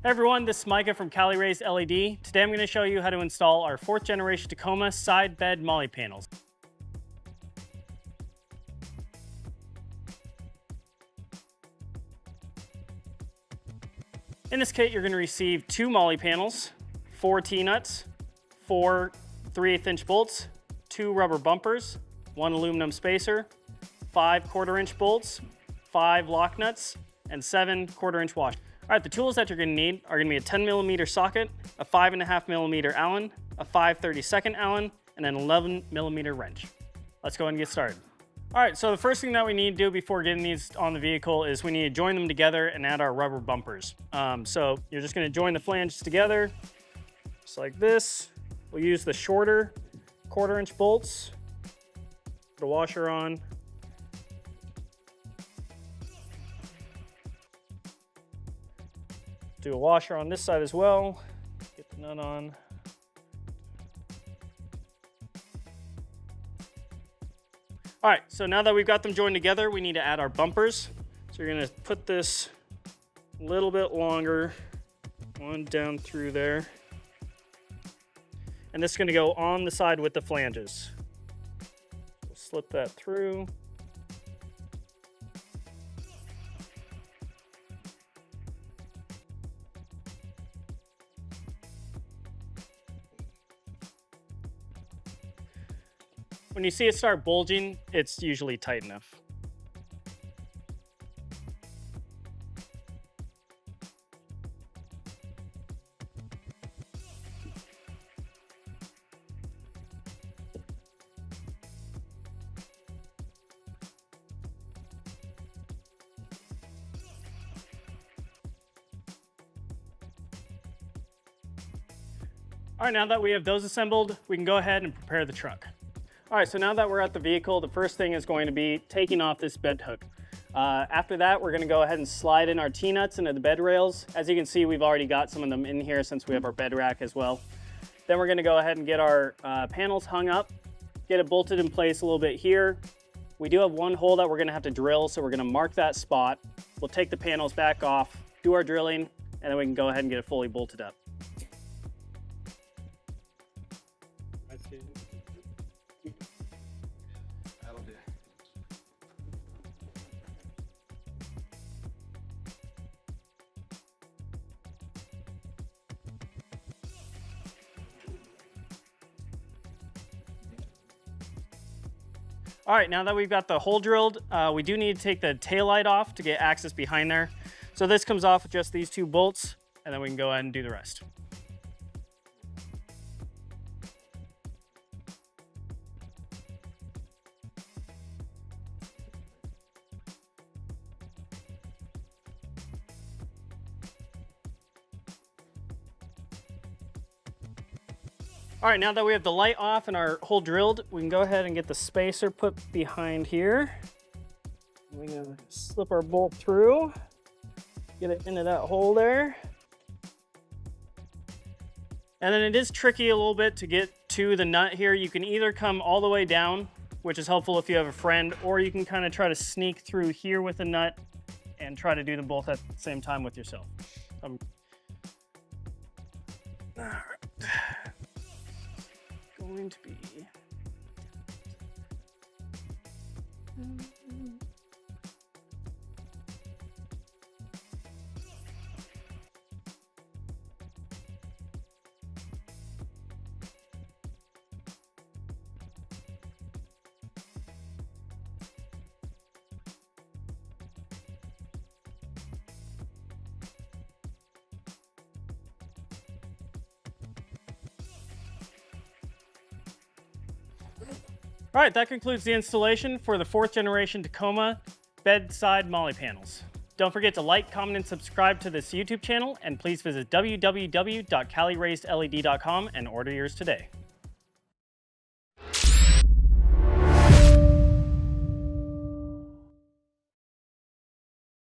Hey everyone, this is Micah from Cali LED. Today I'm going to show you how to install our 4th generation Tacoma side bed MOLLE panels. In this kit, you're going to receive 2 MOLLE panels, 4 T-nuts, 4 3/8" bolts, 2 rubber bumpers, 1 aluminum spacer, 5 1/4" bolts, 5 lock nuts, and 7 1/4" washers. All right, the tools that you're going to need are going to be a 10mm socket, a 5.5mm Allen, a 5/32 Allen, and an 11mm wrench. Let's go ahead and get started. All right, so the first thing that we need to do before getting these on the vehicle is we need to join them together and add our rubber bumpers. So you're just going to join the flanges together, just like this. We'll use the shorter 1/4" bolts, put a washer on. Do a washer on this side as well. Get the nut on. All right, so now that we've got them joined together, we need to add our bumpers. So you're gonna put this a little bit longer, one down through there. And this is gonna go on the side with the flanges. We'll slip that through. When you see it start bulging, it's usually tight enough. All right, now that we have those assembled, we can go ahead and prepare the truck. All right, so now that we're at the vehicle, the first thing is going to be taking off this bed hook. After that, we're gonna go ahead and slide in our T-nuts into the bed rails. As you can see, we've already got some of them in here since we have our bed rack as well. Then we're gonna go ahead and get our panels hung up, get it bolted in place a little bit here. We do have one hole that we're gonna have to drill, so we're gonna mark that spot. We'll take the panels back off, do our drilling, and then we can go ahead and get it fully bolted up. All right, now that we've got the hole drilled, we do need to take the taillight off to get access behind there. So this comes off with just these 2 bolts, and then we can go ahead and do the rest. All right, now that we have the light off and our hole drilled, we can go ahead and get the spacer put behind here. We're gonna slip our bolt through, get it into that hole there. And then it is tricky a little bit to get to the nut here. You can either come all the way down, which is helpful if you have a friend, or you can kind of try to sneak through here with the nut and try to do them both at the same time with yourself. All right. Going to be All right, that concludes the installation for the 4th generation Tacoma bedside MOLLE panels. Don't forget to like, comment, and subscribe to this YouTube channel, and please visit www.caliraisedled.com and order yours today.